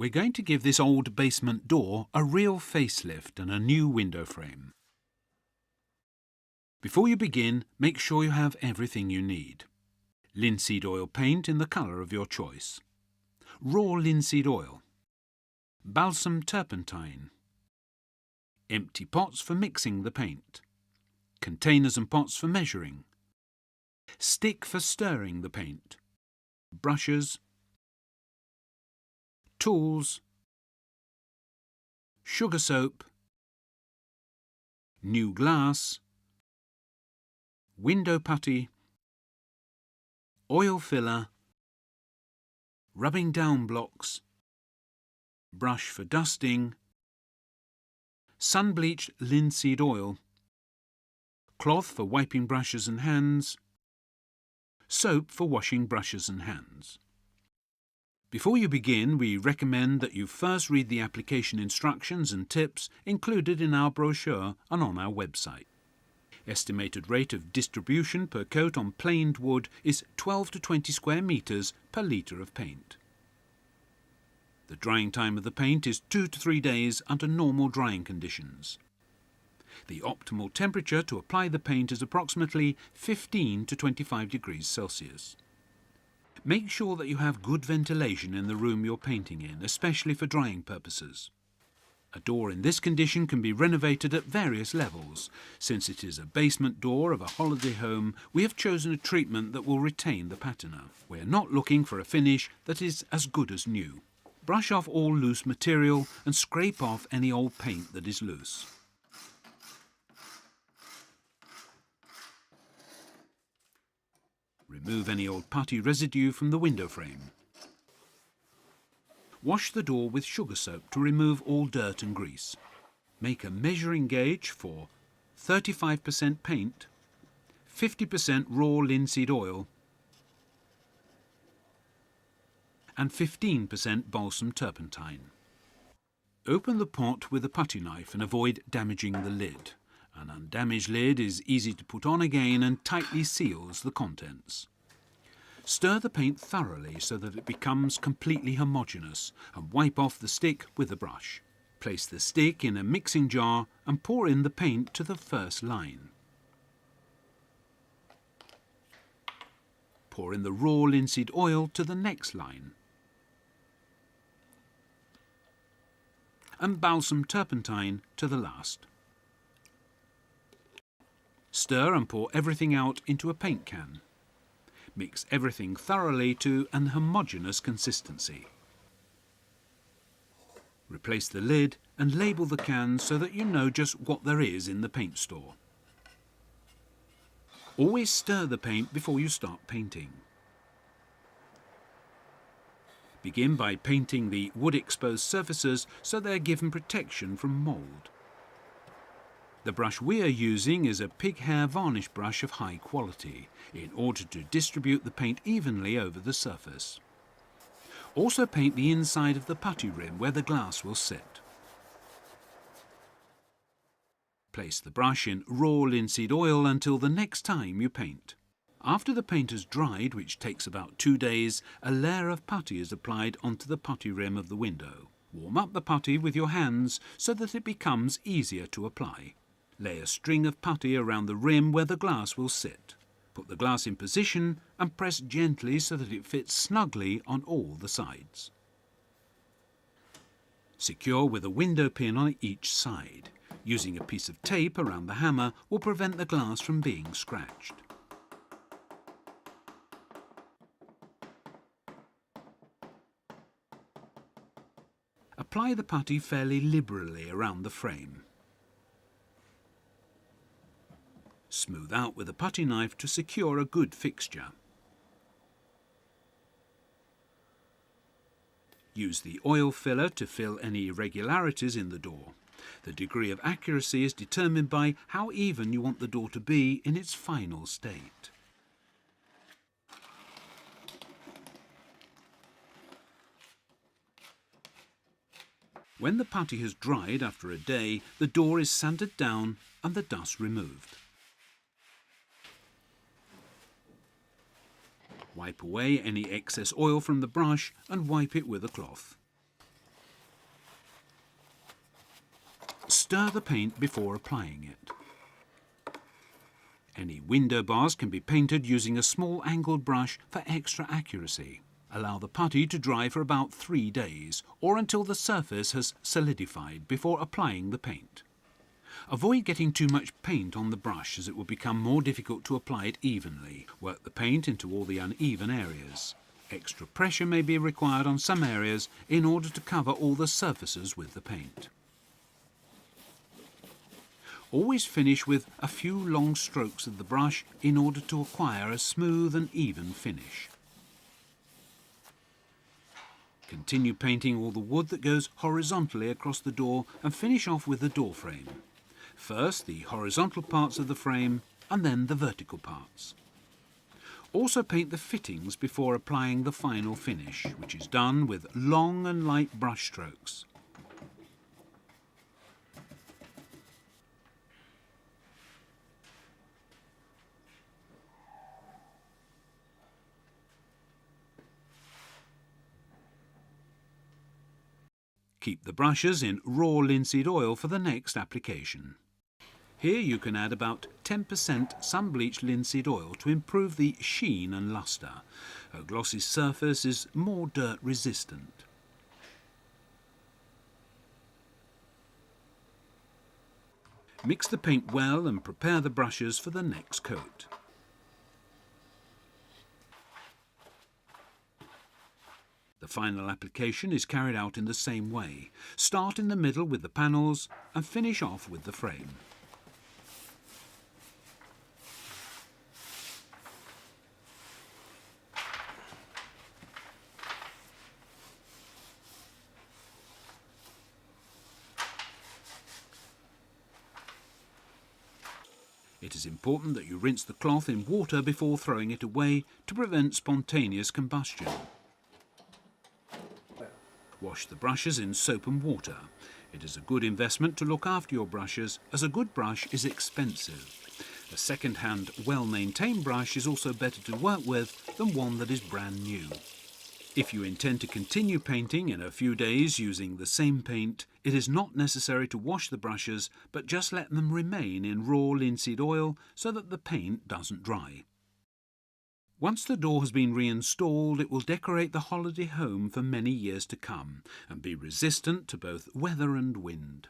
We're going to give this old basement door a real facelift and a new window frame. Before you begin, make sure you have everything you need. Linseed oil paint in the colour of your choice. Raw linseed oil. Balsam turpentine. Empty pots for mixing the paint. Containers and pots for measuring. Stick for stirring the paint. Brushes. Tools. Sugar soap. New glass. Window putty. Oil filler. Rubbing down blocks. Brush for dusting. Sun-bleached linseed oil. Cloth for wiping brushes and hands. Soap for washing brushes and hands. Before you begin, we recommend that you first read the application instructions and tips included in our brochure and on our website. Estimated rate of distribution per coat on planed wood is 12 to 20 square metres per litre of paint. The drying time of the paint is 2 to 3 days under normal drying conditions. The optimal temperature to apply the paint is approximately 15 to 25 degrees Celsius. Make sure that you have good ventilation in the room you're painting in, especially for drying purposes. A door in this condition can be renovated at various levels. Since it is a basement door of a holiday home, we have chosen a treatment that will retain the patina. We're not looking for a finish that is as good as new. Brush off all loose material and scrape off any old paint that is loose. Remove any old putty residue from the window frame. Wash the door with sugar soap to remove all dirt and grease. Make a measuring gauge for 35% paint, 50% raw linseed oil and 15% balsam turpentine. Open the pot with a putty knife and avoid damaging the lid. An undamaged lid is easy to put on again and tightly seals the contents. Stir the paint thoroughly so that it becomes completely homogeneous and wipe off the stick with a brush. Place the stick in a mixing jar and pour in the paint to the first line. Pour in the raw linseed oil to the next line. And balsam turpentine to the last. Stir and pour everything out into a paint can. Mix everything thoroughly to an homogeneous consistency. Replace the lid and label the can so that you know just what there is in the paint store. Always stir the paint before you start painting. Begin by painting the wood-exposed surfaces so they are given protection from mould. The brush we are using is a pig hair varnish brush of high quality, in order to distribute the paint evenly over the surface. Also paint the inside of the putty rim where the glass will sit. Place the brush in raw linseed oil until the next time you paint. After the paint has dried, which takes about 2 days, a layer of putty is applied onto the putty rim of the window. Warm up the putty with your hands so that it becomes easier to apply. Lay a string of putty around the rim where the glass will sit. Put the glass in position and press gently so that it fits snugly on all the sides. Secure with a window pin on each side. Using a piece of tape around the hammer will prevent the glass from being scratched. Apply the putty fairly liberally around the frame. Smooth out with a putty knife to secure a good fixture. Use the oil filler to fill any irregularities in the door. The degree of accuracy is determined by how even you want the door to be in its final state. When the putty has dried after a day, the door is sanded down and the dust removed. Wipe away any excess oil from the brush and wipe it with a cloth. stir the paint before applying it. Any window bars can be painted using a small angled brush for extra accuracy. Allow the putty to dry for about 3 days, or until the surface has solidified before applying the paint. Avoid getting too much paint on the brush, as it will become more difficult to apply it evenly. Work the paint into all the uneven areas. Extra pressure may be required on some areas in order to cover all the surfaces with the paint. Always finish with a few long strokes of the brush in order to acquire a smooth and even finish. Continue painting all the wood that goes horizontally across the door and finish off with the door frame. First the horizontal parts of the frame and then the vertical parts. Also paint the fittings before applying the final finish, which is done with long and light brush strokes. Keep the brushes in raw linseed oil for the next application. Here you can add about 10% sun-bleached linseed oil to improve the sheen and lustre. A glossy surface is more dirt resistant. Mix the paint well and prepare the brushes for the next coat. The final application is carried out in the same way. Start in the middle with the panels and finish off with the frame. It is important that you rinse the cloth in water before throwing it away to prevent spontaneous combustion. Wash the brushes in soap and water. It is a good investment to look after your brushes, as a good brush is expensive. A second-hand, well-maintained brush is also better to work with than one that is brand new. If you intend to continue painting in a few days using the same paint, it is not necessary to wash the brushes, but just let them remain in raw linseed oil so that the paint doesn't dry. Once the door has been reinstalled, it will decorate the holiday home for many years to come and be resistant to both weather and wind.